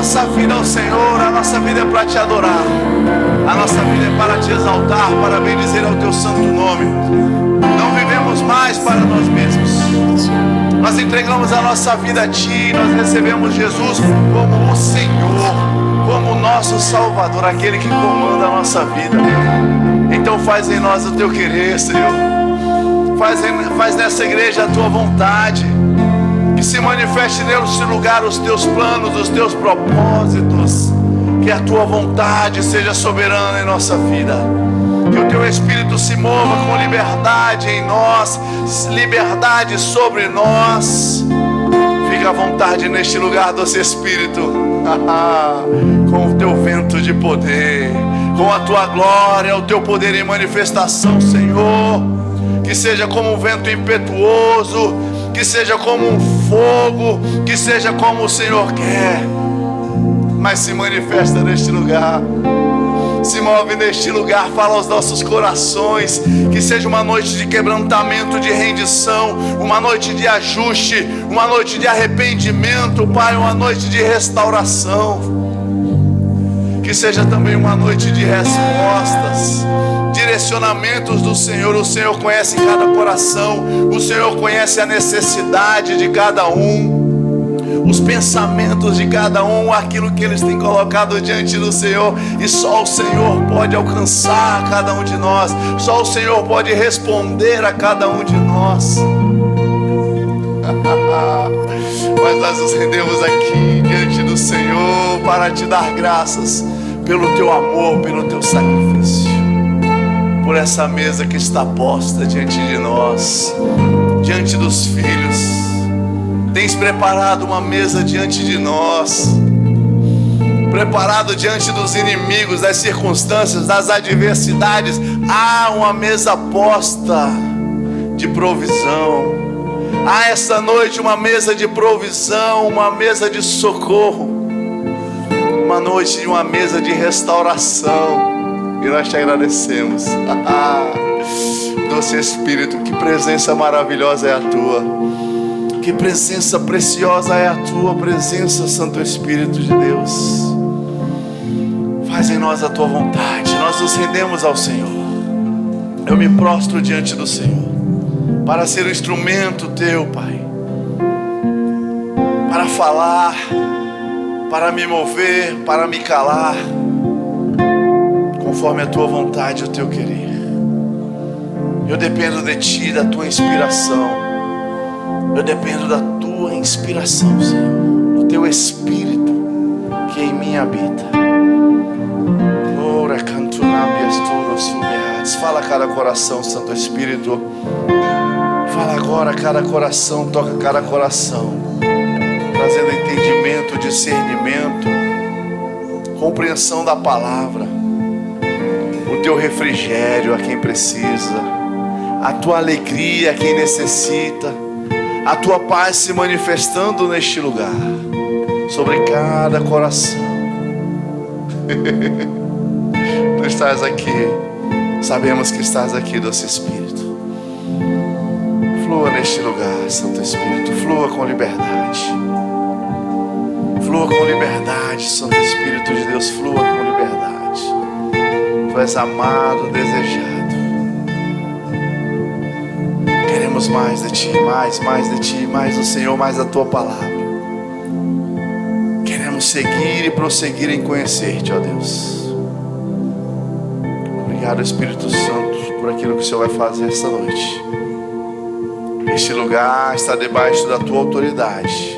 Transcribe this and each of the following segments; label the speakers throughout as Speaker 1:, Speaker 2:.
Speaker 1: nossa vida ao Senhor, a nossa vida é para te adorar, a nossa vida é para te exaltar, para bendizer ao teu santo nome. Não vivemos mais para nós mesmos. Nós entregamos a nossa vida a Ti, nós recebemos Jesus como o Senhor, como o nosso Salvador, aquele que comanda a nossa vida. Então faz em nós o Teu querer, Senhor. Faz nessa igreja a Tua vontade. Que se manifeste nesse lugar os Teus planos, os Teus propósitos. Que a Tua vontade seja soberana em nossa vida. Que o Teu Espírito se mova com liberdade em nós, liberdade sobre nós. Fica à vontade neste lugar, doce Espírito, com o Teu vento de poder, com a Tua glória, o Teu poder em manifestação, Senhor. Que seja como um vento impetuoso, que seja como um fogo, que seja como o Senhor quer, mas se manifesta neste lugar. Se move neste lugar, fala aos nossos corações. Que seja uma noite de quebrantamento, de rendição, uma noite de ajuste, uma noite de arrependimento, Pai, uma noite de restauração. Que seja também uma noite de respostas, direcionamentos do Senhor. O Senhor conhece cada coração, o Senhor conhece a necessidade de cada um, os pensamentos de cada um, aquilo que eles têm colocado diante do Senhor. E só o Senhor pode alcançar a cada um de nós, só o Senhor pode responder a cada um de nós. Mas nós nos rendemos aqui diante do Senhor para te dar graças pelo Teu amor, pelo Teu sacrifício, por essa mesa que está posta diante de nós, diante dos filhos. Tens preparado uma mesa diante de nós, preparado diante dos inimigos, das circunstâncias, das adversidades. Há uma mesa posta de provisão. Há essa noite uma mesa de provisão, uma mesa de socorro, uma noite de uma mesa de restauração. E nós te agradecemos. Doce Espírito, que presença maravilhosa é a Tua. Que presença preciosa é a Tua presença, Santo Espírito de Deus. Faz em nós a Tua vontade. Nós nos rendemos ao Senhor. Eu me prostro diante do Senhor para ser o instrumento Teu, Pai, para falar, para me mover, para me calar, conforme a Tua vontade e o Teu querer. Eu dependo de Ti, da Tua inspiração. Eu dependo da Tua inspiração, Senhor, do Teu Espírito que em mim habita. Ora, cantunamias turos fumeados. Fala a cada coração, Santo Espírito. Fala agora a cada coração, toca cada coração, trazendo entendimento, discernimento, compreensão da palavra, o Teu refrigério a quem precisa, a Tua alegria a quem necessita, a Tua paz se manifestando neste lugar, sobre cada coração. Tu estás aqui, sabemos que estás aqui, doce Espírito. Flua neste lugar, Santo Espírito, flua com liberdade. Flua com liberdade, Santo Espírito de Deus, flua com liberdade. Tu és amado, desejado. Queremos mais de Ti, mais de Ti, mais do Senhor, mais da Tua palavra. Queremos seguir e prosseguir em conhecer-Te, ó Deus. Obrigado, Espírito Santo, por aquilo que o Senhor vai fazer esta noite. Este lugar está debaixo da Tua autoridade.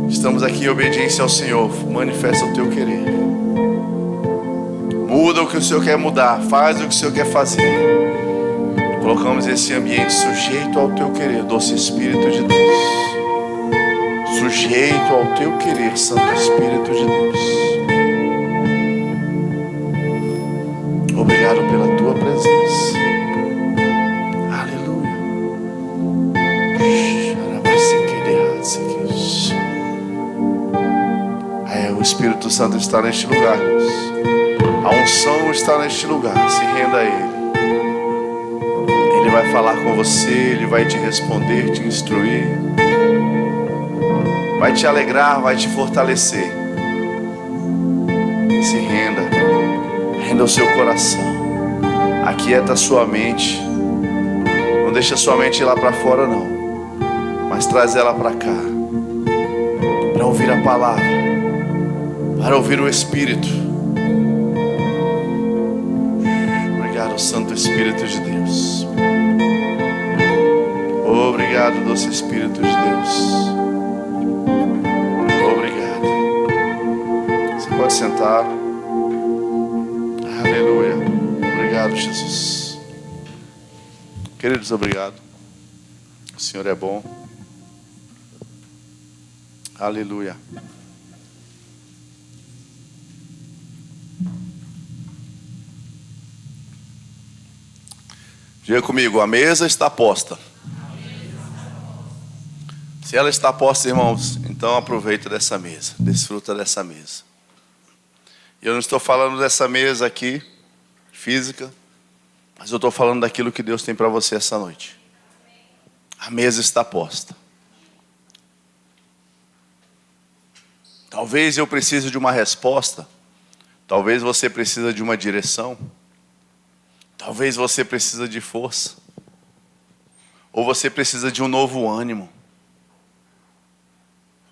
Speaker 1: Estamos aqui em obediência ao Senhor. Manifesta o Teu querer. Muda o que o Senhor quer mudar, faz o que o Senhor quer fazer. Colocamos esse ambiente sujeito ao Teu querer, doce Espírito de Deus. Sujeito ao Teu querer, Santo Espírito de Deus. Obrigado pela Tua presença. Aleluia. O Espírito Santo está neste lugar, irmãos. A unção está neste lugar. Se renda a Ele. Ele vai falar com você, Ele vai te responder, te instruir. vai te alegrar, vai te fortalecer. Se renda, renda o seu coração, aquieta a sua mente. Não deixa a sua mente ir lá para fora não, mas traz ela para cá, para ouvir a palavra, para ouvir o Espírito. Obrigado, Santo Espírito de Deus. Obrigado, doce Espírito de Deus. Obrigado. Você pode sentar. Aleluia. Obrigado, Jesus. Queridos, obrigado. O Senhor é bom. Aleluia. Diga comigo, a mesa está posta. Se ela está posta, irmãos, então aproveita dessa mesa, desfruta dessa mesa. Eu não estou falando dessa mesa aqui, física, mas eu estou falando daquilo que Deus tem para você essa noite. A mesa está posta. Talvez eu precise de uma resposta, talvez você precisa de uma direção, talvez você precisa de força, ou você precisa de um novo ânimo.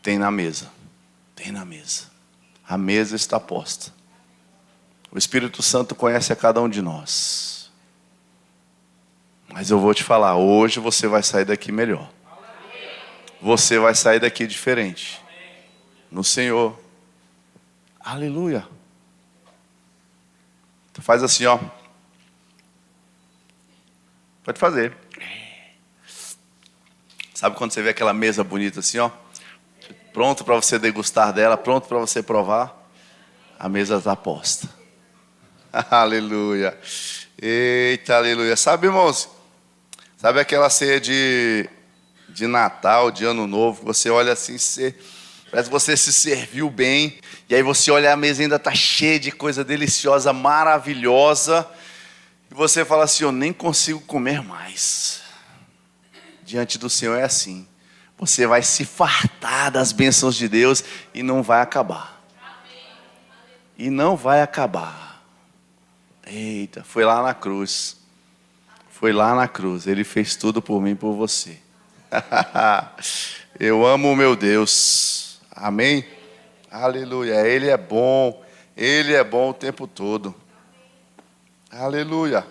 Speaker 1: Tem na mesa, tem na mesa. A mesa está posta. O Espírito Santo conhece a cada um de nós. Mas eu vou te falar, hoje você vai sair daqui melhor. Você vai sair daqui diferente. No Senhor. Aleluia. Então faz assim, ó. Pode fazer. Sabe quando você vê aquela mesa bonita assim, ó? Pronto para você degustar dela, pronto para você provar. A mesa está posta. Aleluia. Eita, aleluia. Sabe, irmãos? Sabe aquela ceia de Natal, de Ano Novo, que você olha assim, parece que você se serviu bem, e aí você olha, a mesa ainda está cheia de coisa deliciosa, maravilhosa, e você fala assim, eu nem consigo comer mais. Diante do Senhor é assim. Você vai se fartar das bênçãos de Deus e não vai acabar. E não vai acabar. Eita, foi lá na cruz. Foi lá na cruz. Ele fez tudo por mim e por você. Eu amo o meu Deus. Amém? Aleluia. Ele é bom. Ele é bom o tempo todo. Aleluia.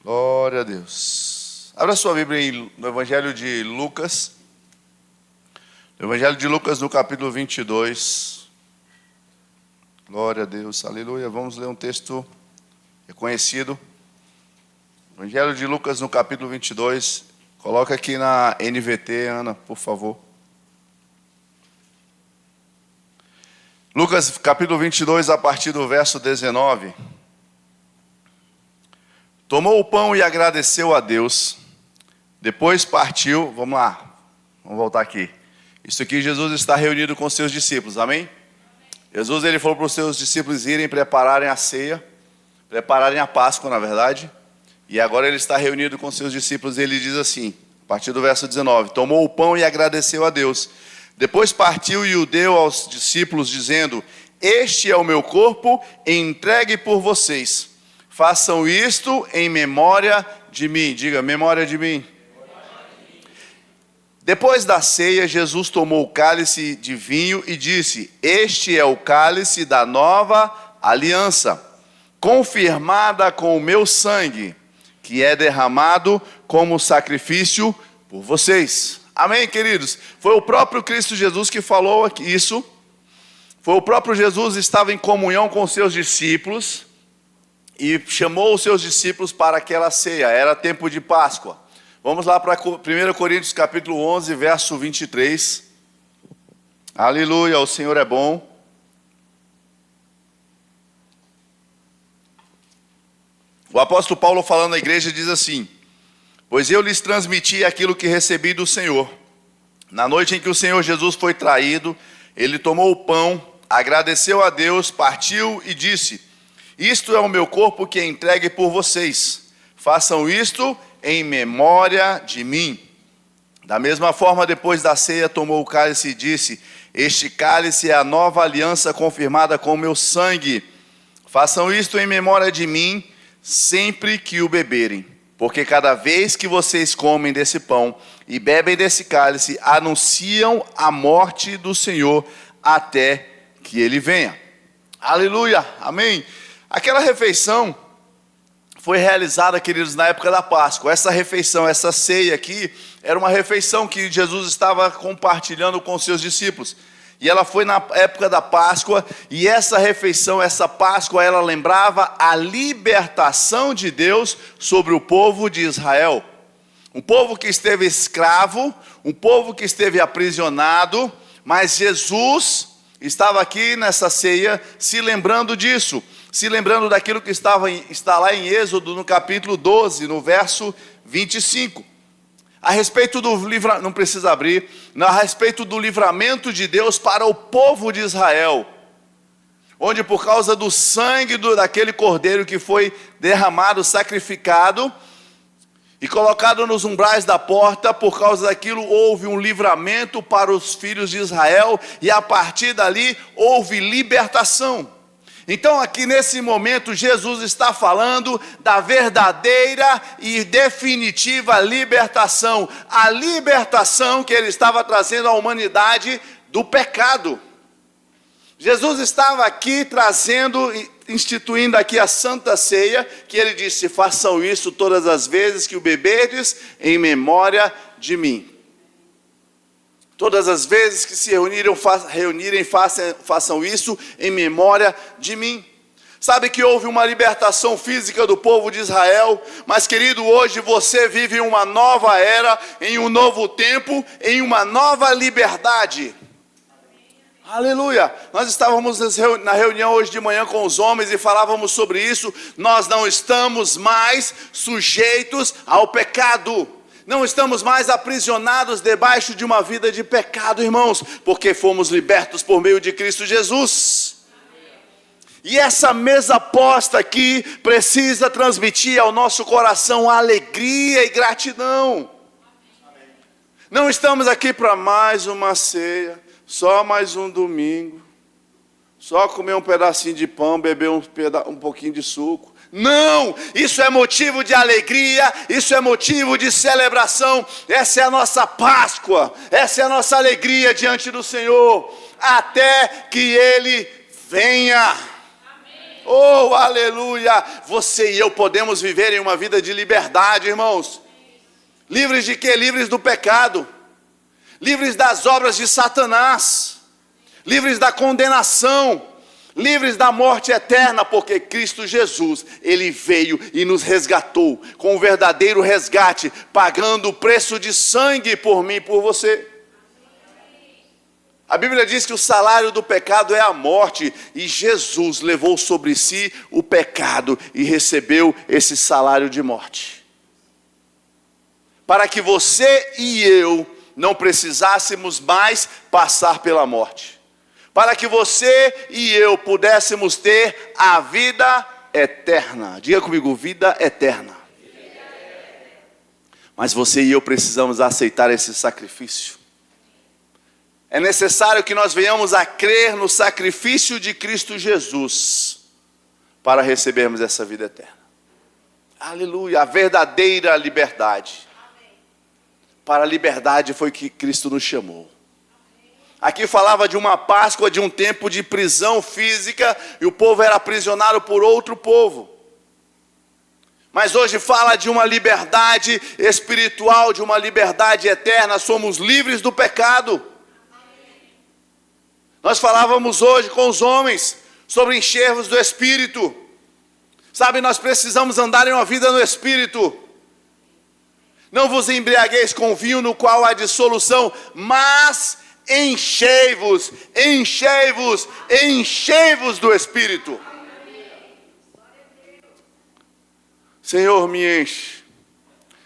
Speaker 1: Glória a Deus. Abra sua Bíblia no Evangelho de Lucas. No Evangelho de Lucas, no capítulo 22. Glória a Deus, aleluia. Vamos ler um texto reconhecido. Evangelho de Lucas, no capítulo 22. Coloca aqui na NVT, Ana, por favor. Lucas, capítulo 22, a partir do verso 19. Tomou o pão e agradeceu a Deus. Depois partiu, vamos lá, vamos voltar aqui. Isso aqui Jesus está reunido com seus discípulos, amém? Jesus ele falou para os seus discípulos irem prepararem a ceia, prepararem a Páscoa na verdade. E agora ele está reunido com seus discípulos e ele diz assim, a partir do verso 19. Tomou o pão e agradeceu a Deus. Depois partiu e o deu aos discípulos dizendo, este é o meu corpo entregue por vocês. Façam isto em memória de mim. Diga, memória de mim. Depois da ceia, Jesus tomou o cálice de vinho e disse, este é o cálice da nova aliança, confirmada com o meu sangue, que é derramado como sacrifício por vocês. Amém, queridos? Foi o próprio Cristo Jesus que falou isso. Foi o próprio Jesus que estava em comunhão com os seus discípulos e chamou os seus discípulos para aquela ceia. Era tempo de Páscoa. Vamos lá para 1 Coríntios capítulo 11, verso 23. Aleluia, o Senhor é bom. O apóstolo Paulo falando à igreja diz assim, pois eu lhes transmiti aquilo que recebi do Senhor. Na noite em que o Senhor Jesus foi traído, ele tomou o pão, agradeceu a Deus, partiu e disse, isto é o meu corpo que é entregue por vocês. Façam isto em memória de mim. Da mesma forma, depois da ceia, tomou o cálice e disse: este cálice é a nova aliança confirmada com o meu sangue. Façam isto em memória de mim, sempre que o beberem. Porque cada vez que vocês comem desse pão e bebem desse cálice, anunciam a morte do Senhor até que Ele venha. Aleluia, amém. Aquela refeição foi realizada, queridos, na época da Páscoa. Essa refeição, essa ceia aqui, era uma refeição que Jesus estava compartilhando com seus discípulos. E ela foi na época da Páscoa, e essa refeição, essa Páscoa, ela lembrava a libertação de Deus sobre o povo de Israel. Um povo que esteve escravo, um povo que esteve aprisionado, mas Jesus estava aqui nessa ceia se lembrando disso, se lembrando daquilo que está lá em Êxodo, no capítulo 12, no verso 25. A respeito do livramento, não precisa abrir, a respeito do livramento de Deus para o povo de Israel, onde por causa do sangue daquele cordeiro que foi derramado, sacrificado, e colocado nos umbrais da porta, por causa daquilo houve um livramento para os filhos de Israel, e a partir dali houve libertação. Então aqui nesse momento Jesus está falando da verdadeira e definitiva libertação. A libertação que Ele estava trazendo à humanidade do pecado. Jesus estava aqui trazendo, instituindo aqui a Santa Ceia, que Ele disse: façam isso todas as vezes que o beberdes em memória de mim. Todas as vezes que se reunirem, façam isso em memória de mim. Sabe que houve uma libertação física do povo de Israel, mas querido, hoje você vive uma nova era, em um novo tempo, em uma nova liberdade. Aleluia! Nós estávamos na reunião hoje de manhã com os homens e falávamos sobre isso. Nós não estamos mais sujeitos ao pecado. Não estamos mais aprisionados debaixo de uma vida de pecado, irmãos, porque fomos libertos por meio de Cristo Jesus. E essa mesa posta aqui precisa transmitir ao nosso coração alegria e gratidão. Não estamos aqui para mais uma ceia, só mais um domingo, só comer um pedacinho de pão, beber um pouquinho de suco. Não, isso é motivo de alegria, isso é motivo de celebração. Essa é a nossa Páscoa, essa é a nossa alegria diante do Senhor, até que Ele venha. Amém. Oh, aleluia! Você e eu podemos viver em uma vida de liberdade, irmãos. Livres de quê? Livres do pecado, livres das obras de Satanás, livres da condenação, livres da morte eterna, porque Cristo Jesus, Ele veio e nos resgatou com um verdadeiro resgate, pagando o preço de sangue por mim e por você. A Bíblia diz que o salário do pecado é a morte, e Jesus levou sobre si o pecado e recebeu esse salário de morte, para que você e eu não precisássemos mais passar pela morte, para que você e eu pudéssemos ter a vida eterna. Diga comigo, vida eterna. Mas você e eu precisamos aceitar esse sacrifício. É necessário que nós venhamos a crer no sacrifício de Cristo Jesus para recebermos essa vida eterna. Aleluia, a verdadeira liberdade. Para a liberdade foi que Cristo nos chamou. Aqui falava de uma Páscoa, de um tempo de prisão física, e o povo era aprisionado por outro povo. Mas hoje fala de uma liberdade espiritual, de uma liberdade eterna. Somos livres do pecado. Nós falávamos hoje com os homens sobre enxergos do Espírito. Sabe, nós precisamos andar em uma vida no Espírito. Não vos embriagueis com vinho no qual há dissolução, mas enchei-vos, enchei-vos, enchei-vos do Espírito. Senhor, me enche.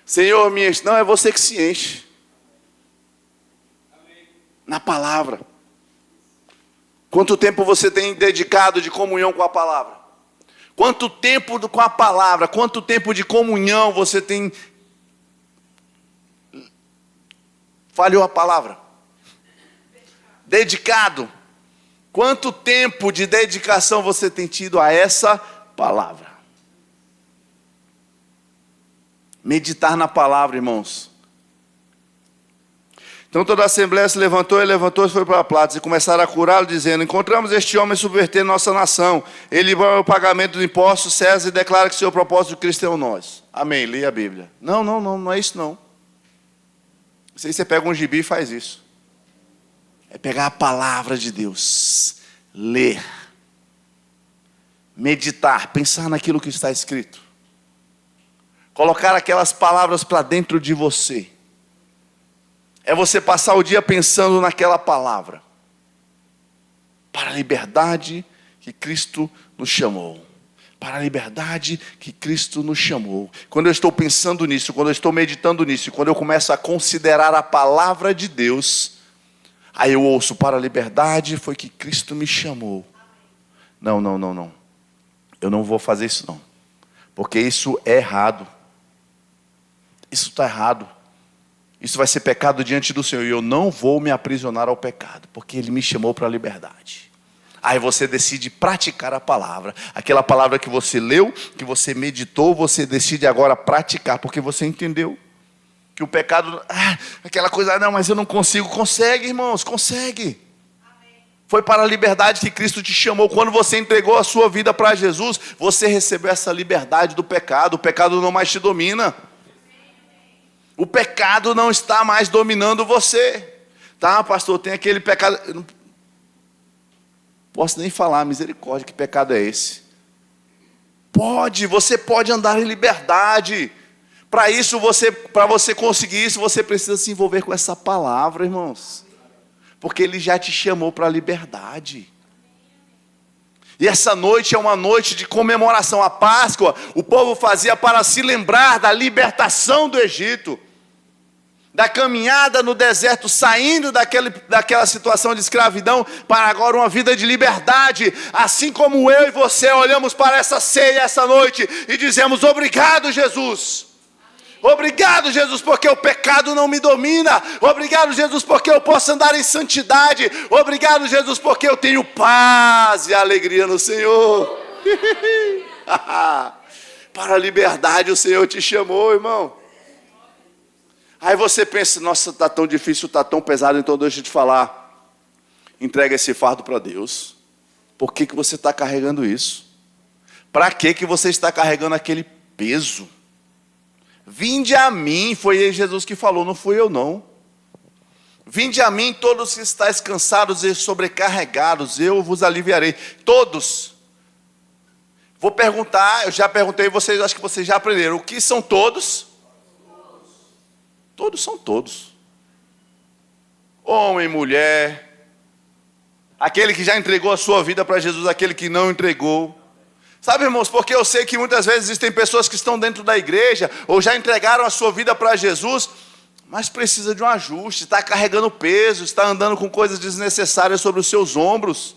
Speaker 1: Senhor, me enche. Não, é você que se enche. Na palavra. Quanto tempo você tem dedicado de comunhão com a palavra? Quanto tempo com a palavra, quanto tempo de comunhão você tem Falhou a palavra. Dedicado. Quanto tempo de dedicação você tem tido a essa palavra? Meditar na palavra, irmãos. Então toda a assembleia se levantou e foi para Pilatos e começaram a curá-lo, dizendo: encontramos este homem subvertendo nossa nação. Ele vai ao pagamento dos impostos, César, e declara que seu propósito de Cristo é nós. Amém, leia a Bíblia. Não é isso não. Você pega um gibi e faz isso. É pegar a palavra de Deus, ler, meditar, pensar naquilo que está escrito. Colocar aquelas palavras para dentro de você. É você passar o dia pensando naquela palavra. Para a liberdade que Cristo nos chamou. Para a liberdade que Cristo nos chamou. Quando eu estou pensando nisso, quando eu estou meditando nisso, quando eu começo a considerar a palavra de Deus, aí eu ouço: para a liberdade foi que Cristo me chamou. Não. Eu não vou fazer isso não. Porque isso é errado. Isso está errado. Isso vai ser pecado diante do Senhor. E eu não vou me aprisionar ao pecado. Porque Ele me chamou para a liberdade. Aí você decide praticar a palavra. Aquela palavra que você leu, que você meditou, você decide agora praticar. Porque você entendeu que o pecado... aquela coisa, não, mas eu não consigo. Consegue, irmãos, consegue. Amém. Foi para a liberdade que Cristo te chamou. Quando você entregou a sua vida para Jesus, você recebeu essa liberdade do pecado. O pecado não mais te domina. O pecado não está mais dominando você. Tá, pastor, tem aquele pecado... Eu não posso nem falar, misericórdia, que pecado é esse? Você pode andar em liberdade. Para você conseguir isso, você precisa se envolver com essa palavra, irmãos. Porque Ele já te chamou para a liberdade. E essa noite é uma noite de comemoração. A Páscoa, o povo fazia para se lembrar da libertação do Egito, da caminhada no deserto, saindo daquela situação de escravidão, para agora uma vida de liberdade. Assim como eu e você olhamos para essa ceia essa noite e dizemos: obrigado, Jesus. Obrigado, Jesus, porque o pecado não me domina. Obrigado, Jesus, porque eu posso andar em santidade. Obrigado, Jesus, porque eu tenho paz e alegria no Senhor. Para a liberdade o Senhor te chamou, irmão. Aí você pensa: nossa, está tão difícil, está tão pesado, então deixa eu te falar. Entrega esse fardo para Deus. Por que você está carregando isso? Para que você está carregando aquele peso? Vinde a mim, foi Jesus que falou, não fui eu não. Vinde a mim todos que estáis cansados e sobrecarregados, eu vos aliviarei. Todos. Vou perguntar, eu já perguntei, vocês, acho que vocês já aprenderam. O que são todos? Todos são todos. Homem, mulher. Aquele que já entregou a sua vida para Jesus, aquele que não entregou. Sabe, irmãos, porque eu sei que muitas vezes existem pessoas que estão dentro da igreja, ou já entregaram a sua vida para Jesus, mas precisa de um ajuste, está carregando peso, está andando com coisas desnecessárias sobre os seus ombros.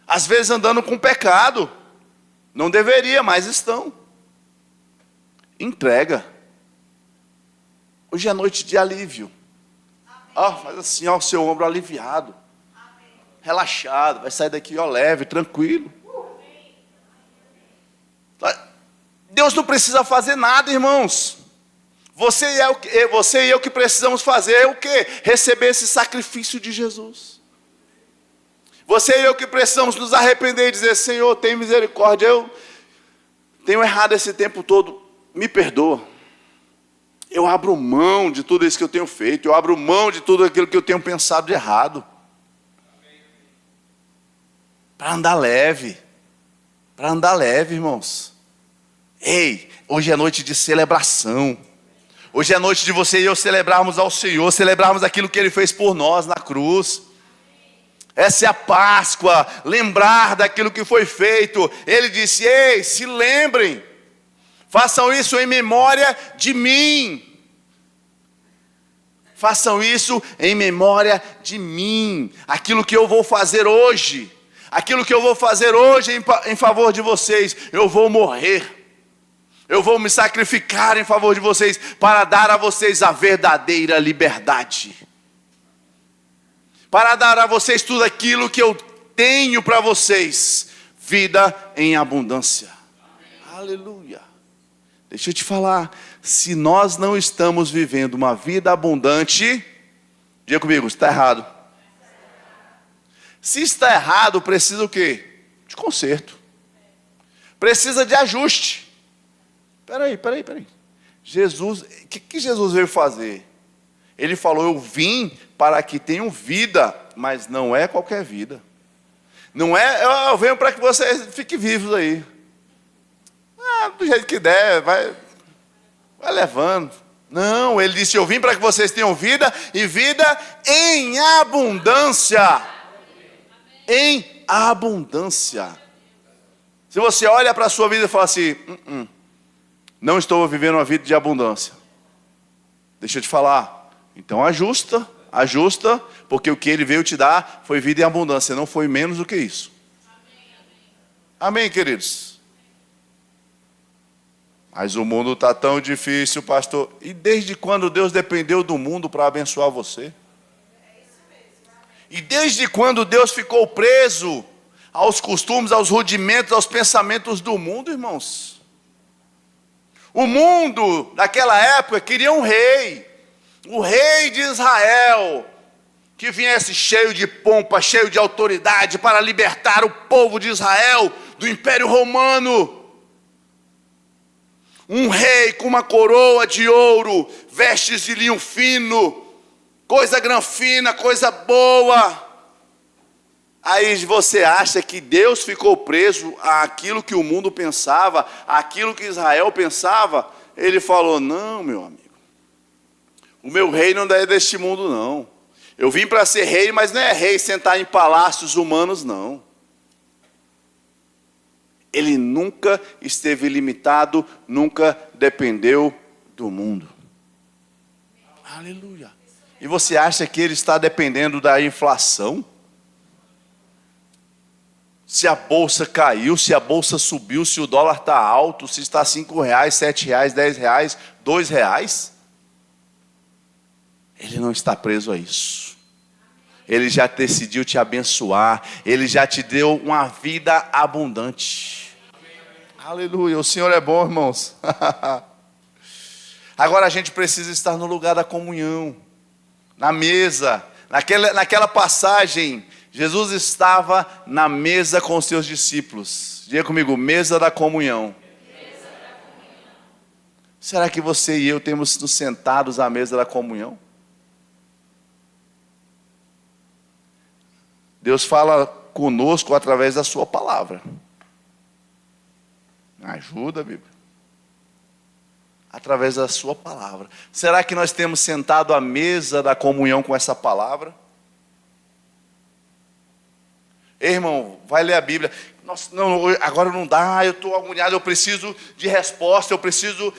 Speaker 1: Às vezes andando com pecado. Não deveria, mas estão. Entrega. Hoje é noite de alívio. Faz assim, o seu ombro aliviado. Relaxado, vai sair daqui leve, tranquilo. Deus não precisa fazer nada, irmãos. Você e eu que precisamos fazer é o quê? Receber esse sacrifício de Jesus. Você e eu que precisamos nos arrepender e dizer: Senhor, tem misericórdia, eu tenho errado esse tempo todo, me perdoa. Eu abro mão de tudo isso que eu tenho feito, eu abro mão de tudo aquilo que eu tenho pensado de errado. Para andar leve, irmãos. Ei, hoje é noite de celebração. Hoje é noite de você e eu celebrarmos ao Senhor, celebrarmos aquilo que Ele fez por nós na cruz. Essa é a Páscoa, lembrar daquilo que foi feito. Ele disse: ei, se lembrem, façam isso em memória de mim. Façam isso em memória de mim. Aquilo que eu vou fazer hoje, em favor de vocês, eu vou morrer. Eu vou me sacrificar em favor de vocês para dar a vocês a verdadeira liberdade. Para dar a vocês tudo aquilo que eu tenho para vocês. Vida em abundância. Aleluia. Deixa eu te falar. Se nós não estamos vivendo uma vida abundante, diga comigo, está errado. Se está errado, precisa o quê? De conserto. Precisa de ajuste. Peraí. Jesus, o que Jesus veio fazer? Ele falou, eu vim para que tenham vida, mas não é qualquer vida. Não é, eu venho para que vocês fiquem vivos aí. Do jeito que der, vai levando. Não, ele disse, eu vim para que vocês tenham vida, e vida em abundância. Em abundância. Se você olha para a sua vida e fala assim, não estou vivendo uma vida de abundância. Deixa eu te falar. Então ajusta, porque o que ele veio te dar foi vida em abundância, não foi menos do que isso. Amém, queridos? Mas o mundo está tão difícil, pastor. E desde quando Deus dependeu do mundo para abençoar você? E desde quando Deus ficou preso aos costumes, aos rudimentos, aos pensamentos do mundo, irmãos? O mundo, naquela época, queria um rei. O rei de Israel, que viesse cheio de pompa, cheio de autoridade, para libertar o povo de Israel do Império Romano. Um rei com uma coroa de ouro, vestes de linho fino, coisa granfina, coisa boa. Aí você acha que Deus ficou preso àquilo que o mundo pensava, àquilo que Israel pensava? Ele falou, não, meu amigo. O meu rei não é deste mundo, não. Eu vim para ser rei, mas não é rei sentar em palácios humanos, não. Ele nunca esteve limitado, nunca dependeu do mundo. Aleluia. E você acha que ele está dependendo da inflação? Se a bolsa caiu, se a bolsa subiu, se o dólar está alto, se está R$5, R$7, R$10, R$2. Ele não está preso a isso. Ele já decidiu te abençoar. Ele já te deu uma vida abundante. Aleluia. O Senhor é bom, irmãos. Agora a gente precisa estar no lugar da comunhão. Na mesa. Naquela passagem, Jesus estava na mesa com os seus discípulos. Diga comigo, mesa da comunhão. Será que você e eu temos nos sentados à mesa da comunhão? Deus fala conosco através da sua palavra. Ajuda, Bíblia. Através da sua palavra. Será que nós temos sentado à mesa da comunhão com essa palavra? Ei, irmão, vai ler a Bíblia. Nossa, não, agora não dá, eu estou agoniado, eu preciso de resposta, eu preciso,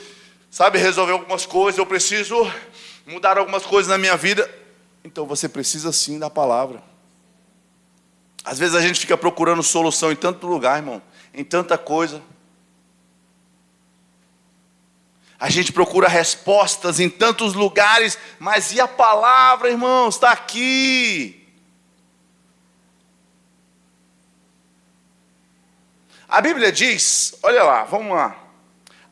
Speaker 1: resolver algumas coisas, eu preciso mudar algumas coisas na minha vida. Então você precisa sim da palavra. Às vezes a gente fica procurando solução em tanto lugar, irmão, em tanta coisa. A gente procura respostas em tantos lugares, mas e a palavra, irmãos, está aqui. A Bíblia diz, olha lá, vamos lá.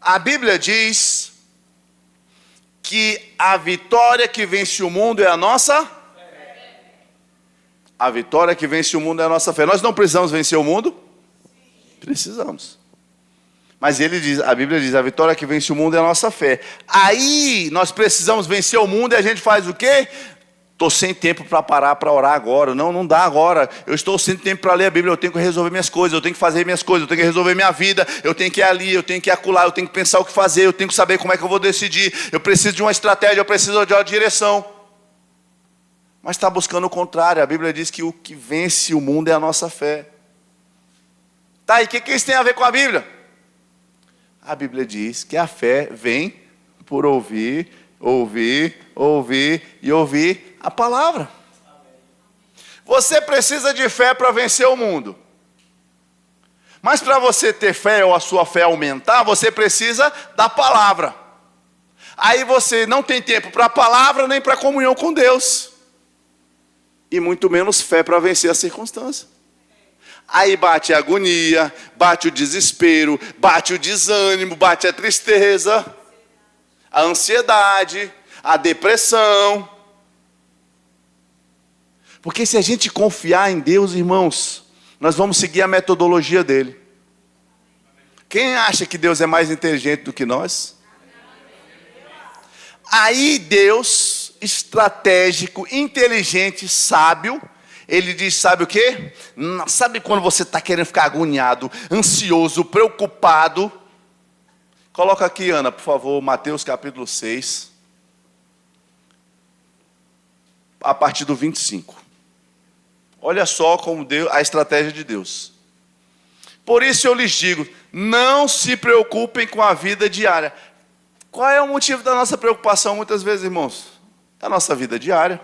Speaker 1: A Bíblia diz que a vitória que vence o mundo é a nossa fé. A vitória que vence o mundo é a nossa fé. Nós não precisamos vencer o mundo? Precisamos. Mas a Bíblia diz, a vitória que vence o mundo é a nossa fé. Aí nós precisamos vencer o mundo e a gente faz o quê? Estou sem tempo para parar para orar agora. Não dá agora. Eu estou sem tempo para ler a Bíblia. Eu tenho que resolver minhas coisas. Eu tenho que fazer minhas coisas. Eu tenho que resolver minha vida. Eu tenho que ir ali. Eu tenho que ir acolá. Eu tenho que pensar o que fazer. Eu tenho que saber como é que eu vou decidir. Eu preciso de uma estratégia. Eu preciso de uma direção. Mas está buscando o contrário. A Bíblia diz que o que vence o mundo é a nossa fé. Tá, e o que isso tem a ver com a Bíblia? A Bíblia diz que a fé vem por ouvir e ouvir a palavra. Você precisa de fé para vencer o mundo. Mas para você ter fé ou a sua fé aumentar, você precisa da palavra. Aí você não tem tempo para a palavra nem para a comunhão com Deus. E muito menos fé para vencer a circunstância. Aí bate a agonia, bate o desespero, bate o desânimo, bate a tristeza, a ansiedade, a depressão. Porque se a gente confiar em Deus, irmãos, nós vamos seguir a metodologia dele. Quem acha que Deus é mais inteligente do que nós? Aí Deus, estratégico, inteligente, sábio, ele diz, sabe o quê? Sabe quando você está querendo ficar agoniado, ansioso, preocupado? Coloca aqui, Ana, por favor, Mateus capítulo 6, a partir do 25. Olha só como Deus, a estratégia de Deus. Por isso eu lhes digo, não se preocupem com a vida diária. Qual é o motivo da nossa preocupação muitas vezes, irmãos? É a nossa vida diária.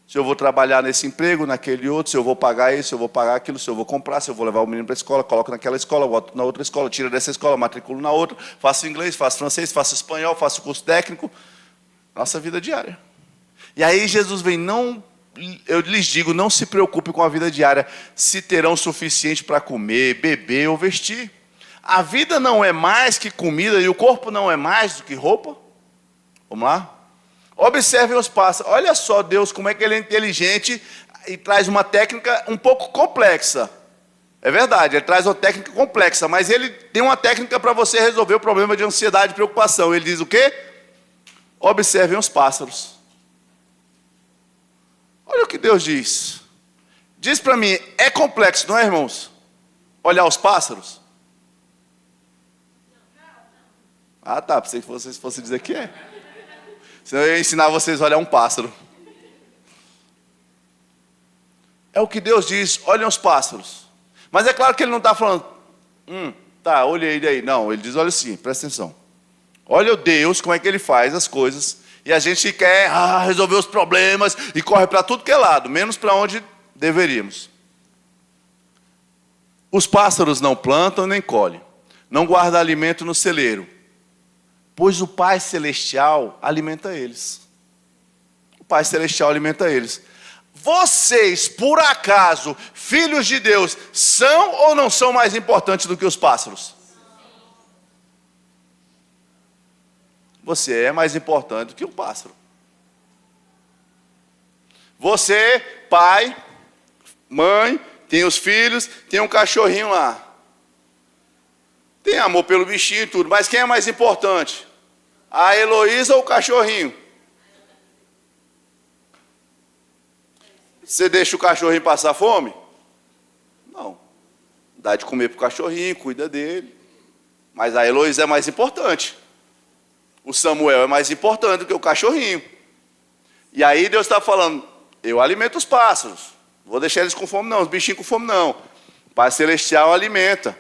Speaker 1: Se eu vou trabalhar nesse emprego, naquele outro, se eu vou pagar isso, se eu vou pagar aquilo, se eu vou comprar, se eu vou levar o menino para a escola, coloco naquela escola, boto na outra escola, tiro dessa escola, matriculo na outra, faço inglês, faço francês, faço espanhol, faço curso técnico. Nossa vida diária. E aí Jesus vem, eu lhes digo, não se preocupe com a vida diária, se terão o suficiente para comer, beber ou vestir. A vida não é mais que comida e o corpo não é mais do que roupa. Vamos lá? Observem os pássaros. Olha só Deus, como é que ele é inteligente e traz uma técnica um pouco complexa. É verdade, ele traz uma técnica complexa, mas ele tem uma técnica para você resolver o problema de ansiedade e preocupação. Ele diz o quê? Observem os pássaros. Olha o que Deus diz. Diz para mim, é complexo, não é, irmãos? Olhar os pássaros? Ah, tá, pensei que vocês fossem dizer que é. Senão eu ia ensinar vocês a olhar um pássaro. É o que Deus diz, olhem os pássaros. Mas é claro que ele não está falando, tá, olhei daí. Não, ele diz, olha assim, presta atenção. Olha o Deus, como é que ele faz as coisas. E a gente quer resolver os problemas e corre para tudo que é lado, menos para onde deveríamos. Os pássaros não plantam nem colhem, não guardam alimento no celeiro, pois o Pai Celestial alimenta eles. O Pai Celestial alimenta eles. Vocês, por acaso, filhos de Deus, são ou não são mais importantes do que os pássaros? Você é mais importante do que um pássaro. Você, pai, mãe, tem os filhos, tem um cachorrinho lá. Tem amor pelo bichinho e tudo, mas quem é mais importante? A Heloísa ou o cachorrinho? Você deixa o cachorrinho passar fome? Não. Dá de comer para o cachorrinho, cuida dele. Mas a Heloísa é mais importante. O Samuel é mais importante do que o cachorrinho. E aí Deus está falando, eu alimento os pássaros. Não vou deixar eles com fome não, os bichinhos com fome não. O Pai Celestial alimenta.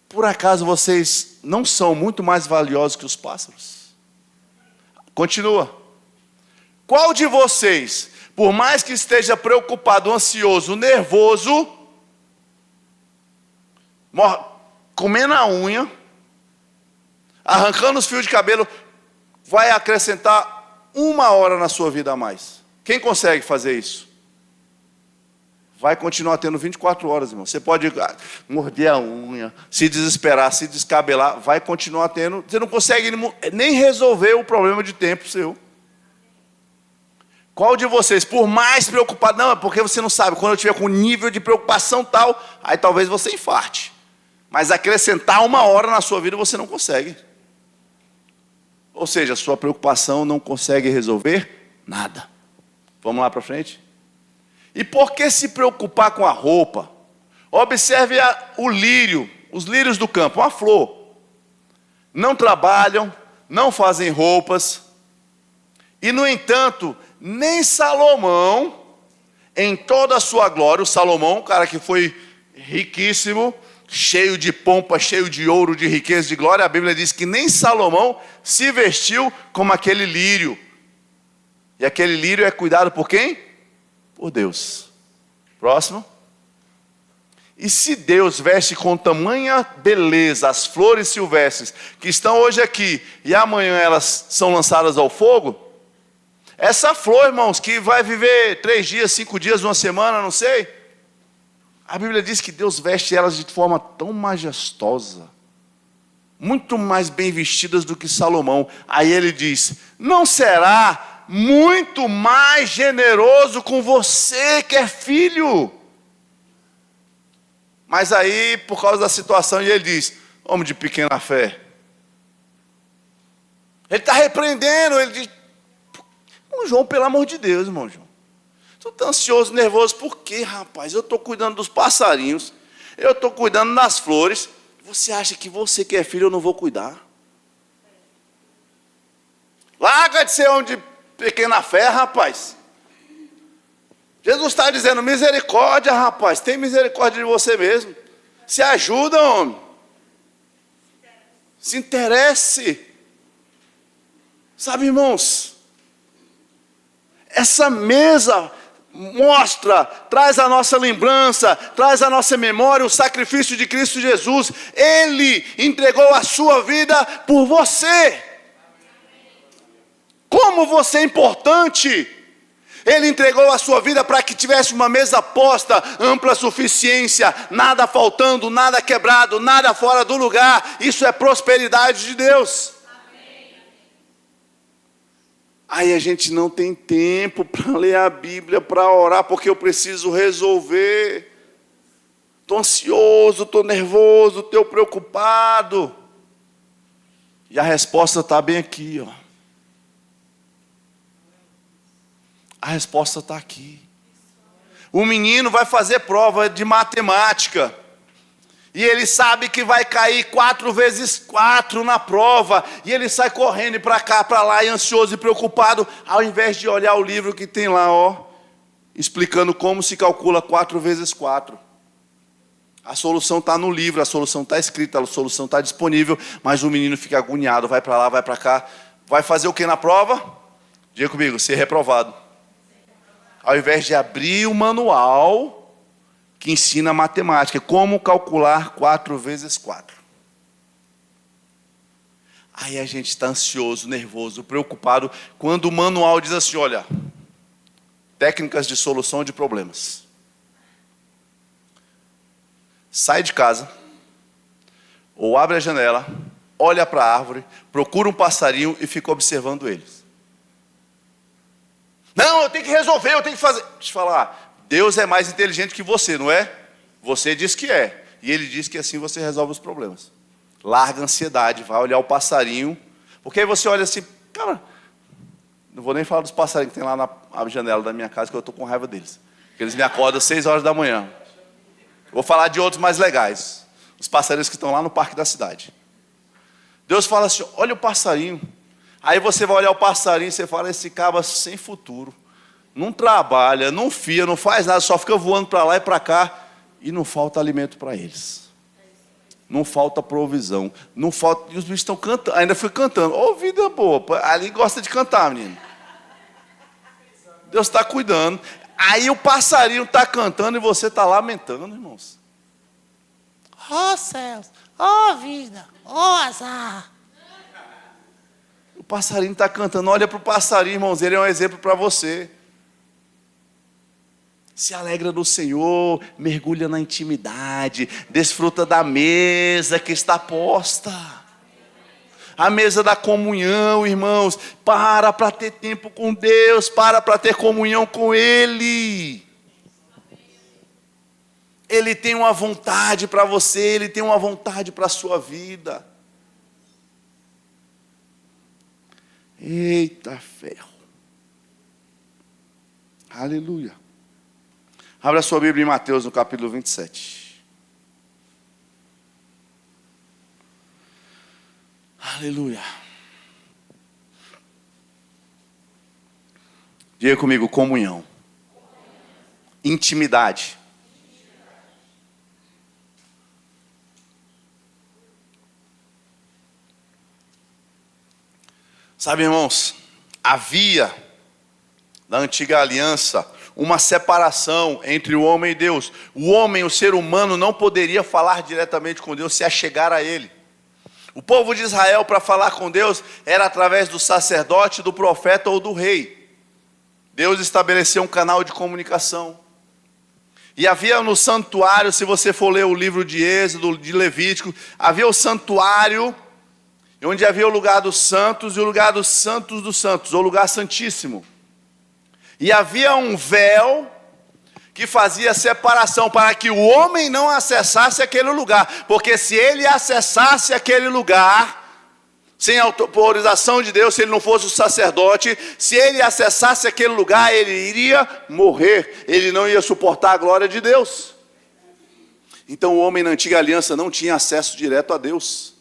Speaker 1: Por acaso vocês não são muito mais valiosos que os pássaros? Continua. Qual de vocês, por mais que esteja preocupado, ansioso, nervoso, comendo a unha, arrancando os fios de cabelo, vai acrescentar 1 hora na sua vida a mais? Quem consegue fazer isso? Vai continuar tendo 24 horas, irmão. Você pode morder a unha, se desesperar, se descabelar, vai continuar tendo. Você não consegue nem resolver o problema de tempo seu. Qual de vocês, por mais preocupado, não, é porque você não sabe, quando eu tiver com nível de preocupação tal, aí talvez você infarte. Mas acrescentar 1 hora na sua vida você não consegue. Ou seja, a sua preocupação não consegue resolver nada. Vamos lá para frente? E por que se preocupar com a roupa? Observe o lírio, os lírios do campo, uma flor. Não trabalham, não fazem roupas. E no entanto, nem Salomão, em toda a sua glória, o Salomão, um cara que foi riquíssimo, cheio de pompa, cheio de ouro, de riqueza, de glória, a Bíblia diz que nem Salomão se vestiu como aquele lírio. E aquele lírio é cuidado por quem? Por Deus. Próximo. E se Deus veste com tamanha beleza as flores silvestres que estão hoje aqui e amanhã elas são lançadas ao fogo, essa flor, irmãos, que vai viver 3 dias, 5 dias, 1 semana, não sei. A Bíblia diz que Deus veste elas de forma tão majestosa, muito mais bem vestidas do que Salomão. Aí ele diz: não será muito mais generoso com você que é filho? Mas aí, por causa da situação, ele diz: homem de pequena fé. Ele está repreendendo, ele diz: João, pelo amor de Deus, irmão João, tu está ansioso, nervoso, por quê, rapaz? Eu estou cuidando dos passarinhos, eu estou cuidando das flores, você acha que você que é filho eu não vou cuidar? Larga de ser homem de pequena fé, rapaz. Jesus está dizendo: misericórdia, rapaz, tem misericórdia de você mesmo, se ajuda, homem, se interesse. Sabe, irmãos, essa mesa mostra, traz a nossa lembrança, traz a nossa memória o sacrifício de Cristo Jesus. Ele entregou a sua vida por você. Como você é importante. Ele entregou a sua vida para que tivesse uma mesa posta, ampla suficiência, nada faltando, nada quebrado, nada fora do lugar. Isso é prosperidade de Deus. Aí a gente não tem tempo para ler a Bíblia, para orar, porque eu preciso resolver. Estou ansioso, estou nervoso, estou preocupado. E a resposta está bem aqui, ó. A resposta está aqui. O menino vai fazer prova de matemática. E ele sabe que vai cair 4 vezes 4 na prova. E ele sai correndo para cá, para lá, e ansioso e preocupado, ao invés de olhar o livro que tem lá, ó, explicando como se calcula 4 vezes 4. A solução está no livro, a solução está escrita, a solução está disponível, mas o menino fica agoniado, vai para lá, vai para cá. Vai fazer o que na prova? Diga comigo: ser reprovado. Ao invés de abrir o manual que ensina matemática, como calcular 4 vezes 4. Aí a gente está ansioso, nervoso, preocupado, quando o manual diz assim: olha, técnicas de solução de problemas. Sai de casa, ou abre a janela, olha para a árvore, procura um passarinho e fica observando eles. Não, eu tenho que resolver, eu tenho que fazer. Deixa eu falar, Deus é mais inteligente que você, não é? Você diz que é. E Ele diz que assim você resolve os problemas. Larga a ansiedade, vai olhar o passarinho. Porque aí você olha assim, cara, não vou nem falar dos passarinhos que tem lá na janela da minha casa, que eu estou com raiva deles. Porque eles me acordam às 6 horas da manhã. Vou falar de outros mais legais. Os passarinhos que estão lá no parque da cidade. Deus fala assim: olha o passarinho. Aí você vai olhar o passarinho e você fala: esse cabra sem futuro. Não trabalha, não fia, não faz nada, só fica voando para lá e para cá. E não falta alimento para eles. Não falta provisão. Não falta. E os bichos estão cantando, ainda fui cantando. Ô, vida boa, ali gosta de cantar, menino. Deus está cuidando. Aí o passarinho está cantando e você está lamentando, irmãos.
Speaker 2: Ó céus, ó vida, ó azar.
Speaker 1: O passarinho está cantando. Olha para o passarinho, irmãos, ele é um exemplo para você. Se alegra no Senhor, mergulha na intimidade, desfruta da mesa que está posta. A mesa da comunhão, irmãos. Para ter tempo com Deus, para ter comunhão com Ele. Ele tem uma vontade para você, Ele tem uma vontade para a sua vida. Eita ferro. Aleluia. Abra a sua Bíblia em Mateus, no capítulo 27. Aleluia. Diga comigo: comunhão. Intimidade. Sabe, irmãos, havia da antiga aliança, uma separação entre o homem e Deus. O homem, o ser humano, não poderia falar diretamente com Deus, se achegar a Ele. O povo de Israel, para falar com Deus, era através do sacerdote, do profeta ou do rei. Deus estabeleceu um canal de comunicação. E havia no santuário, se você for ler o livro de Êxodo, de Levítico, havia o santuário, onde havia o lugar dos santos e o lugar dos santos, ou lugar santíssimo. E havia um véu que fazia separação para que o homem não acessasse aquele lugar. Porque se ele acessasse aquele lugar, sem autorização de Deus, se ele não fosse o sacerdote, se ele acessasse aquele lugar, ele iria morrer. Ele não ia suportar a glória de Deus. Então o homem na antiga aliança não tinha acesso direto a Deus.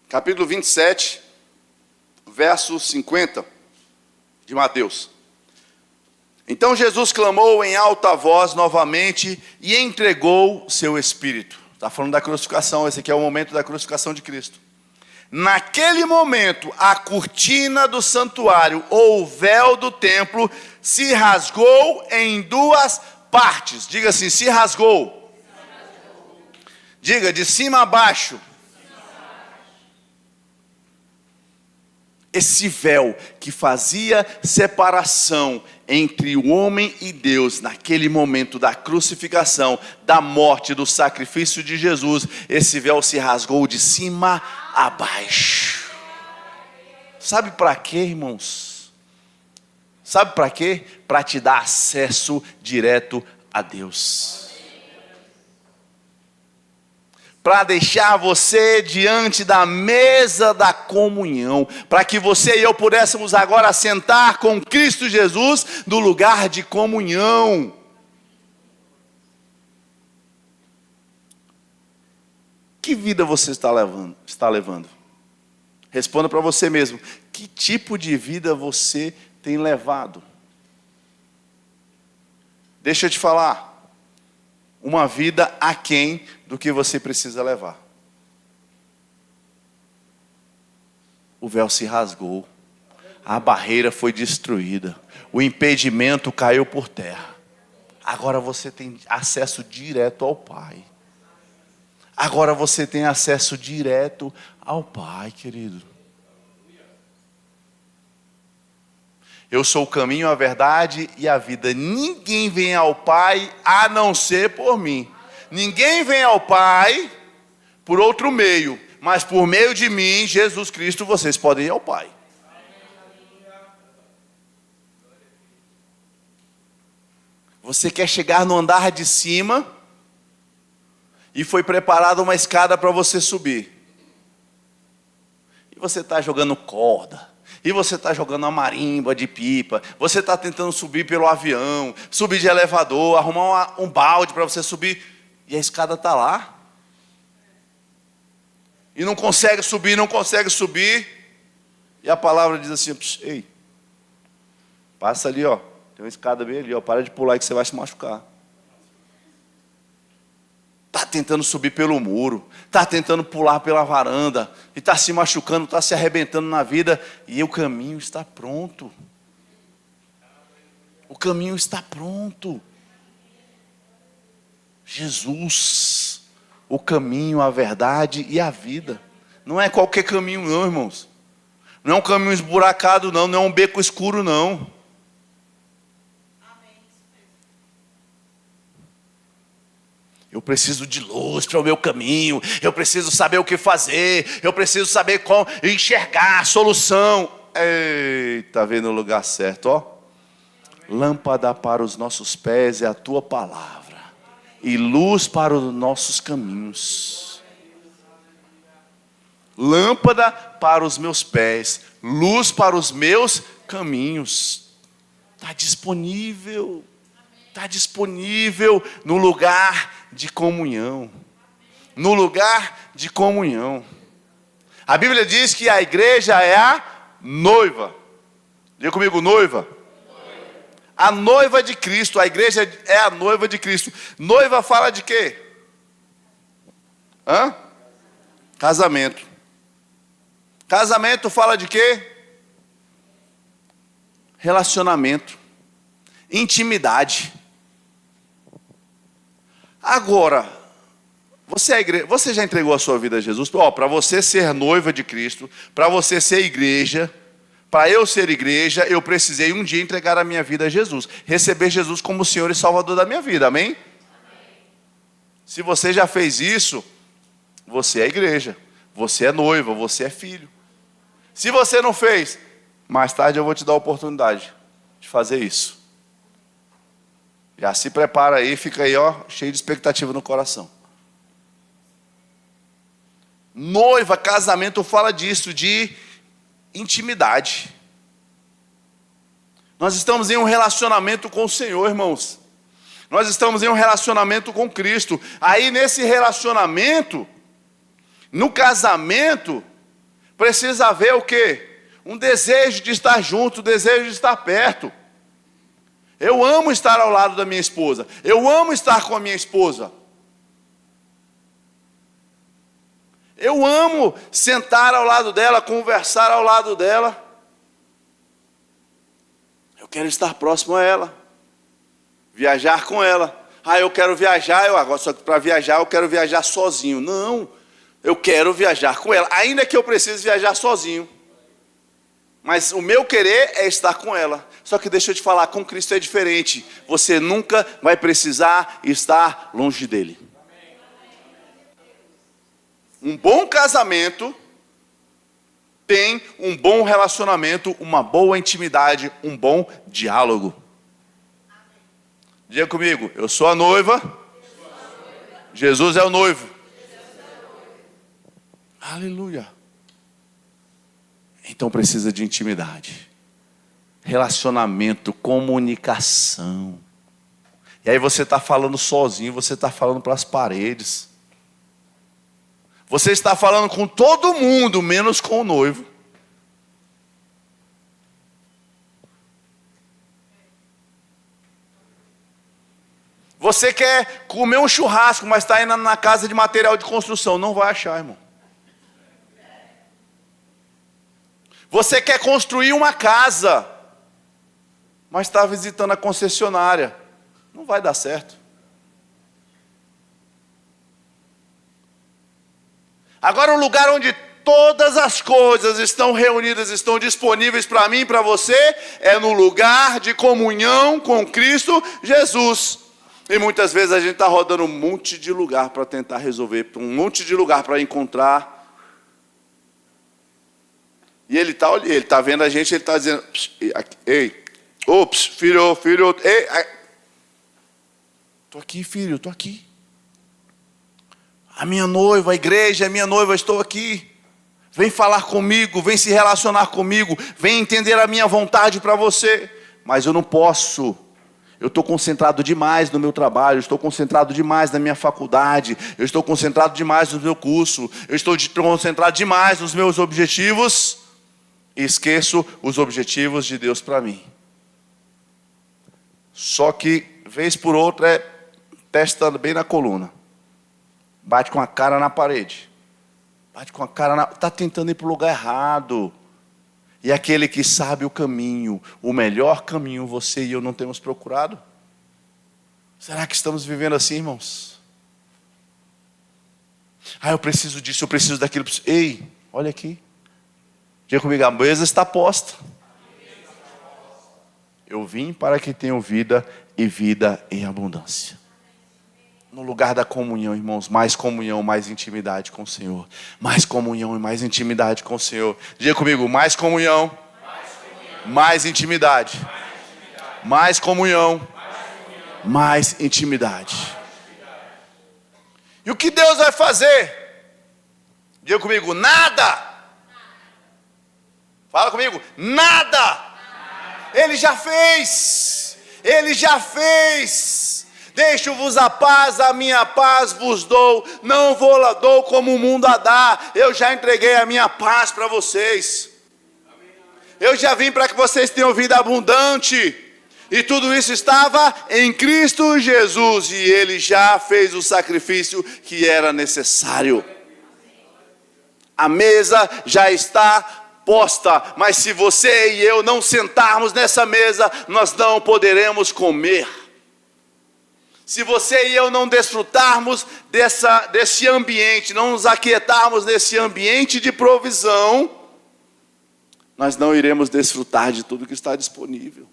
Speaker 1: Capítulo 27, verso 50 de Mateus. Então Jesus clamou em alta voz novamente e entregou seu espírito. Está falando da crucificação, esse aqui é o momento da crucificação de Cristo. Naquele momento, a cortina do santuário, ou o véu do templo, se rasgou em duas partes. Diga assim, se rasgou. Diga, de cima a baixo. Esse véu que fazia separação entre o homem e Deus, naquele momento da crucificação, da morte, do sacrifício de Jesus, esse véu se rasgou de cima a baixo. Sabe para quê, irmãos? Sabe para quê? Para te dar acesso direto a Deus. Para deixar você diante da mesa da comunhão, para que você e eu pudéssemos agora sentar com Cristo Jesus no lugar de comunhão. Que vida você está levando? Responda para você mesmo. Que tipo de vida você tem levado? Deixa eu te falar. Uma vida aquém do que você precisa levar. O véu se rasgou. A barreira foi destruída. O impedimento caiu por terra. Agora você tem acesso direto ao Pai. Agora você tem acesso direto ao Pai, querido. Eu sou o caminho, a verdade e a vida. Ninguém vem ao Pai a não ser por mim. Ninguém vem ao Pai por outro meio, mas por meio de mim, Jesus Cristo, vocês podem ir ao Pai. Você quer chegar no andar de cima e foi preparada uma escada para você subir. E você está jogando corda. E você está jogando uma marimba de pipa. Você está tentando subir pelo avião, subir de elevador, arrumar um balde para você subir. E a escada está lá. E não consegue subir, não consegue subir. E a palavra diz assim, ei, passa ali, ó. Tem uma escada bem ali, ó. Para de pular aí que você vai se machucar. Está tentando subir pelo muro, está tentando pular pela varanda, e está se machucando, está se arrebentando na vida, e o caminho está pronto. O caminho está pronto. Jesus, o caminho, a verdade e a vida. Não é qualquer caminho não, irmãos. Não é um caminho esburacado não, não é um beco escuro não. Eu preciso de luz para o meu caminho. Eu preciso saber o que fazer. Eu preciso saber como enxergar a solução. Eita, vendo no lugar certo, ó. Lâmpada para os nossos pés é a tua palavra. E luz para os nossos caminhos. Lâmpada para os meus pés. Luz para os meus caminhos. Está disponível. Está disponível no lugar de comunhão. No lugar de comunhão. A Bíblia diz que a igreja é a noiva. Diga comigo, noiva. A noiva de Cristo. A igreja é a noiva de Cristo. Noiva fala de quê? Casamento. Casamento fala de quê? relacionamento, intimidade. Agora, você já entregou a sua vida a Jesus? Para você ser noiva de Cristo, para você ser igreja, para eu ser igreja, eu precisei um dia entregar a minha vida a Jesus, receber Jesus como Senhor e Salvador da minha vida, amém? Amém. Se você já fez isso, você é igreja, você é noiva, você é filho. Se você não fez, mais tarde eu vou te dar a oportunidade de fazer isso. Já se prepara aí, fica aí, cheio de expectativa no coração. Noiva, casamento fala disso, de intimidade. Nós estamos em um relacionamento com o Senhor, irmãos. Nós estamos em um relacionamento com Cristo. Aí nesse relacionamento, no casamento, precisa haver o quê? Um desejo de estar junto, um desejo de estar perto. Eu amo estar ao lado da minha esposa. Eu amo estar com a minha esposa. Eu amo sentar ao lado dela, conversar ao lado dela. Eu quero estar próximo a ela. Viajar com ela. Eu quero viajar, agora só que para viajar eu quero viajar sozinho. Não, eu quero viajar com ela, ainda que eu precise viajar sozinho. Mas o meu querer é estar com ela. Só que deixa eu te falar, com Cristo é diferente. Você nunca vai precisar estar longe dele. Um bom casamento tem um bom relacionamento, uma boa intimidade, um bom diálogo. Diga comigo, eu sou a noiva, Jesus é o noivo. Aleluia. Então precisa de intimidade, relacionamento, comunicação. E aí você está falando sozinho, você está falando para as paredes. Você está falando com todo mundo, menos com o noivo. Você quer comer um churrasco, mas está indo na casa de material de construção. Não vai achar, irmão. Você quer construir uma casa, mas está visitando a concessionária. Não vai dar certo. Agora, um lugar onde todas as coisas estão reunidas, estão disponíveis para mim e para você, é no lugar de comunhão com Cristo Jesus. E muitas vezes a gente está rodando um monte de lugar para tentar resolver, um monte de lugar para encontrar. E ele está vendo a gente, ele está dizendo, ei, ops, filho, ei, estou aqui, filho, estou aqui. A minha noiva, a igreja, a minha noiva, estou aqui. Vem falar comigo, vem se relacionar comigo, vem entender a minha vontade para você. Mas eu não posso. Eu estou concentrado demais no meu trabalho, eu estou concentrado demais na minha faculdade, eu estou concentrado demais no meu curso, eu estou concentrado demais nos meus objetivos e esqueço os objetivos de Deus para mim. Só que, vez por outra, testando bem na coluna. Bate com a cara na parede. Está tentando ir para o lugar errado. E aquele que sabe o caminho, o melhor caminho, você e eu não temos procurado? Será que estamos vivendo assim, irmãos? Eu preciso disso, eu preciso daquilo. Ei, olha aqui. Diga comigo, a mesa está posta. Eu vim para que tenham vida e vida em abundância. No lugar da comunhão, irmãos, mais comunhão, mais intimidade com o Senhor. Mais comunhão e mais intimidade com o Senhor. Diga comigo, mais comunhão, mais intimidade. Mais comunhão, mais intimidade. E o que Deus vai fazer? Diga comigo, nada. Fala comigo, nada. Ele já fez. Ele já fez. Deixo-vos a paz, a minha paz vos dou. Não vou lá dou como o mundo a dá. Eu já entreguei a minha paz para vocês. Eu já vim para que vocês tenham vida abundante. E tudo isso estava em Cristo Jesus. E Ele já fez o sacrifício que era necessário. A mesa já está posta, mas se você e eu não sentarmos nessa mesa, nós não poderemos comer. Se você e eu não desfrutarmos desse ambiente, não nos aquietarmos nesse ambiente de provisão, nós não iremos desfrutar de tudo que está disponível.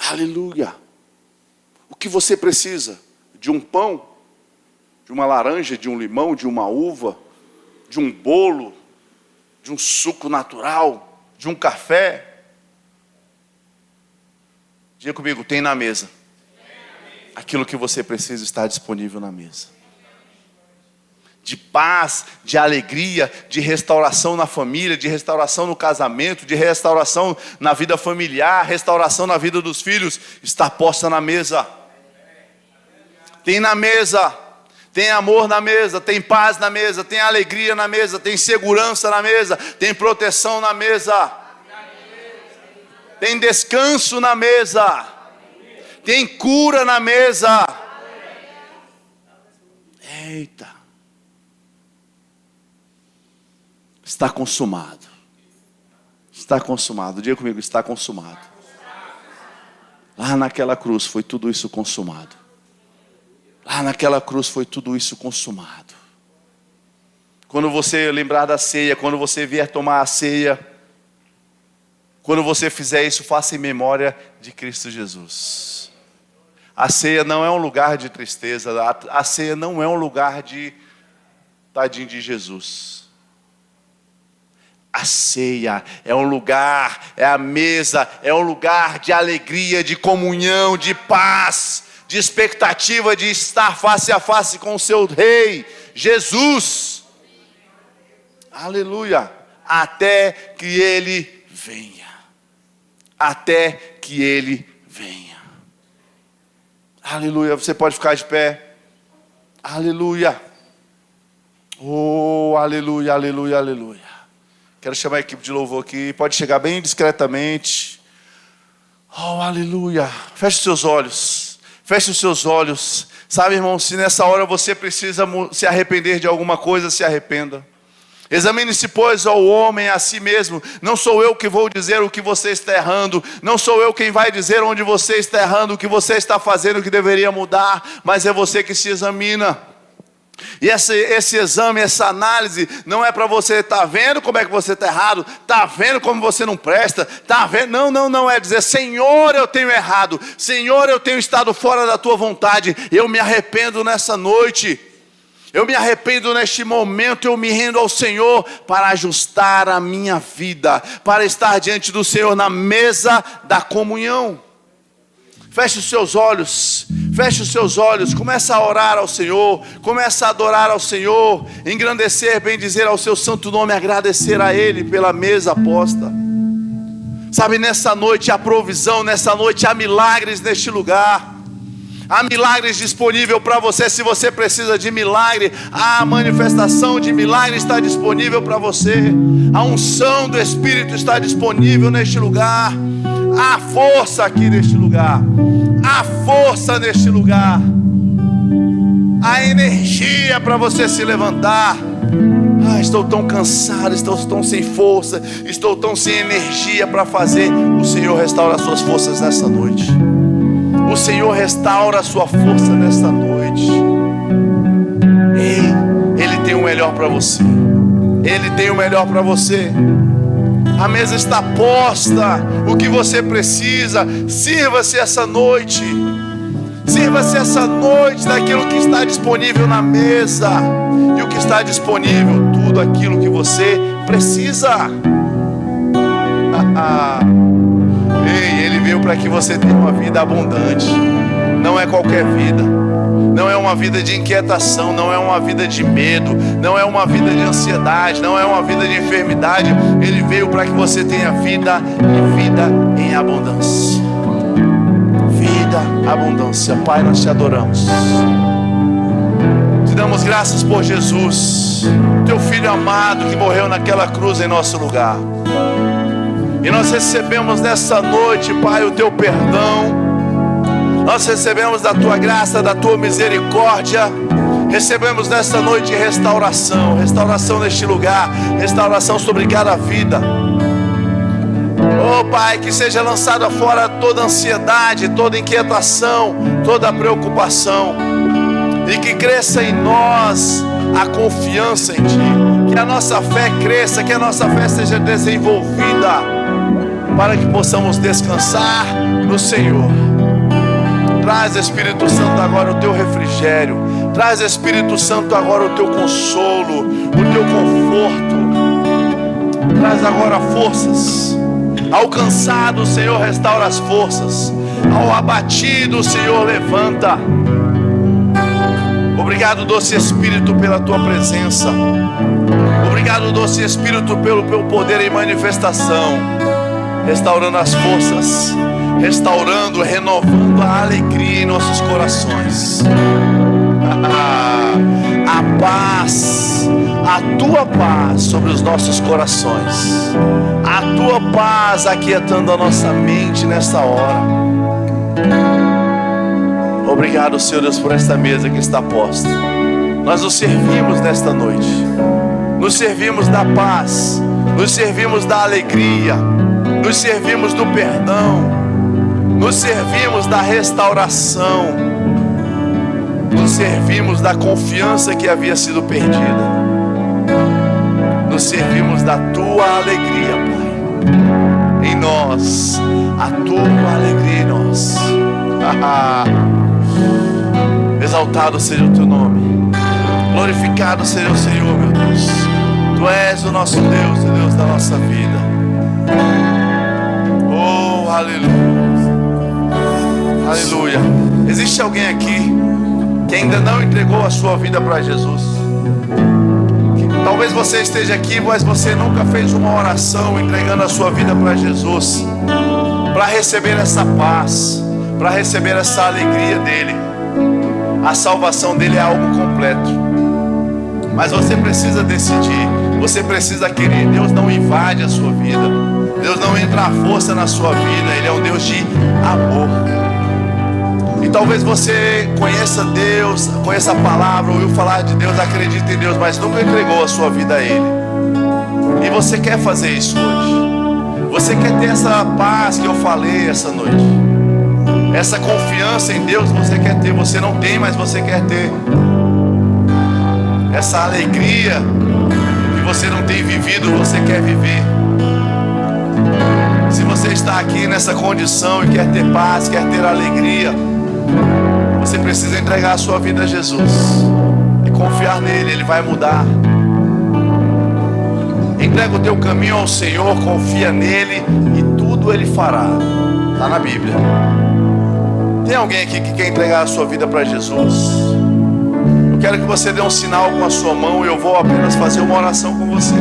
Speaker 1: Aleluia! O que você precisa? De um pão? De uma laranja? De um limão? De uma uva? De um bolo? De um suco natural? De um café? Diga comigo, tem na mesa. Aquilo que você precisa está disponível na mesa. De paz, de alegria, de restauração na família, de restauração no casamento, de restauração na vida familiar, restauração na vida dos filhos, está posta na mesa. Tem na mesa. Tem amor na mesa, tem paz na mesa, tem alegria na mesa, tem segurança na mesa, tem proteção na mesa. Tem descanso na mesa. Tem cura na mesa. Eita. Está consumado. Está consumado. Diga comigo, está consumado. Lá naquela cruz foi tudo isso consumado. Lá naquela cruz foi tudo isso consumado. Quando você lembrar da ceia, quando você vier tomar a ceia, quando você fizer isso, faça em memória de Cristo Jesus. A ceia não é um lugar de tristeza. A ceia não é um lugar de tadinho de Jesus. A ceia é um lugar, é a mesa, é um lugar de alegria, de comunhão, de paz, de expectativa de estar face a face com o seu Rei, Jesus. Aleluia. Até que Ele venha. Até que Ele venha. Aleluia. Você pode ficar de pé. Aleluia. Oh, aleluia, aleluia, aleluia. Quero chamar a equipe de louvor aqui. Pode chegar bem discretamente. Oh, aleluia. Feche os seus olhos. Feche os seus olhos. Sabe, irmão, se nessa hora você precisa se arrepender de alguma coisa, se arrependa. Examine-se, pois, ao homem a si mesmo. Não sou eu que vou dizer o que você está errando. Não sou eu quem vai dizer onde você está errando, o que você está fazendo, o que deveria mudar. Mas é você que se examina. E esse exame, essa análise, não é para você estar vendo como é que você está errado, está vendo como você não presta, está vendo. Não, é dizer, Senhor, eu tenho errado. Senhor, eu tenho estado fora da tua vontade. Eu me arrependo nessa noite. Eu me arrependo neste momento, eu me rendo ao Senhor para ajustar a minha vida, para estar diante do Senhor na mesa da comunhão. Feche os seus olhos, começa a orar ao Senhor, começa a adorar ao Senhor, engrandecer, bendizer ao seu santo nome, agradecer a Ele pela mesa posta. Sabe, nessa noite há provisão, nessa noite há milagres neste lugar. Há milagres disponível para você. Se você precisa de milagre, a manifestação de milagre está disponível para você. A unção do Espírito está disponível neste lugar. Há força aqui neste lugar. Há força neste lugar. Há energia para você se levantar. Estou tão cansado, estou tão sem força, estou tão sem energia para fazer. O Senhor restaura as suas forças nessa noite. O Senhor restaura a sua força nesta noite. Ei, Ele tem o melhor para você. Ele tem o melhor para você. A mesa está posta. O que você precisa, sirva-se essa noite. Sirva-se essa noite daquilo que está disponível na mesa. E o que está disponível, tudo aquilo que você precisa. Ei, Ele veio para que você tenha uma vida abundante. Não é qualquer vida. Não é uma vida de inquietação. Não é uma vida de medo. Não é uma vida de ansiedade. Não é uma vida de enfermidade. Ele veio para que você tenha vida e vida em abundância. Vida, abundância. Pai, nós te adoramos. Te damos graças por Jesus, teu Filho amado que morreu naquela cruz em nosso lugar. E nós recebemos nessa noite, Pai, o teu perdão. Nós recebemos da tua graça, da tua misericórdia. Recebemos nesta noite restauração, restauração neste lugar, restauração sobre cada vida. Oh Pai, que seja lançada fora toda ansiedade, toda inquietação, toda preocupação, e que cresça em nós a confiança em Ti, que a nossa fé cresça, que a nossa fé seja desenvolvida, para que possamos descansar no Senhor. Traz, Espírito Santo, agora o Teu refrigério, traz, Espírito Santo, agora o Teu consolo, o Teu conforto, traz agora forças. Ao cansado, o Senhor restaura as forças, ao abatido, o Senhor levanta. Obrigado, doce Espírito, pela Tua presença. Obrigado, doce Espírito, pelo Teu poder em manifestação, restaurando as forças, restaurando, renovando a alegria em nossos corações. A paz, a Tua paz sobre os nossos corações, a Tua paz aquietando a nossa mente nesta hora. Obrigado, Senhor Deus, por esta mesa que está posta. Nós nos servimos nesta noite, nos servimos da paz, nos servimos da alegria, nos servimos do perdão, nos servimos da restauração, nos servimos da confiança que havia sido perdida, nos servimos da Tua alegria, Pai, em nós, a Tua alegria em nós. Exaltado seja o Teu nome, glorificado seja o Senhor, meu Deus. Tu és o nosso Deus, o Deus da nossa vida. Oh, aleluia, aleluia. Existe alguém aqui que ainda não entregou a sua vida para Jesus? Talvez você esteja aqui, mas você nunca fez uma oração entregando a sua vida para Jesus, para receber essa paz, para receber essa alegria dele. A salvação dele é algo completo, mas você precisa decidir, você precisa querer. Deus não invade a sua vida, Deus não entra à força na sua vida, Ele é um Deus de amor. E talvez você conheça Deus, conheça a palavra, ouviu falar de Deus, acredita em Deus, mas nunca entregou a sua vida a Ele. E você quer fazer isso hoje, você quer ter essa paz que eu falei essa noite, essa confiança em Deus você quer ter. Você não tem, mas você quer ter. Essa alegria que você não tem vivido, você quer viver. Se você está aqui nessa condição e quer ter paz, quer ter alegria, você precisa entregar a sua vida a Jesus e confiar nele, Ele vai mudar. Entrega o teu caminho ao Senhor, confia nele e tudo Ele fará. Está na Bíblia. Tem alguém aqui que quer entregar a sua vida para Jesus? Eu quero que você dê um sinal com a sua mão e eu vou apenas fazer uma oração com você.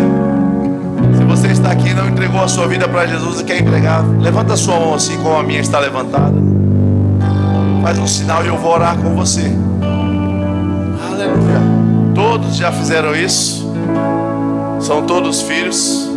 Speaker 1: Se você está aqui e não entregou a sua vida para Jesus e quer entregar, levanta a sua mão assim como a minha está levantada. Faz um sinal e eu vou orar com você. Aleluia. Todos já fizeram isso? São todos filhos?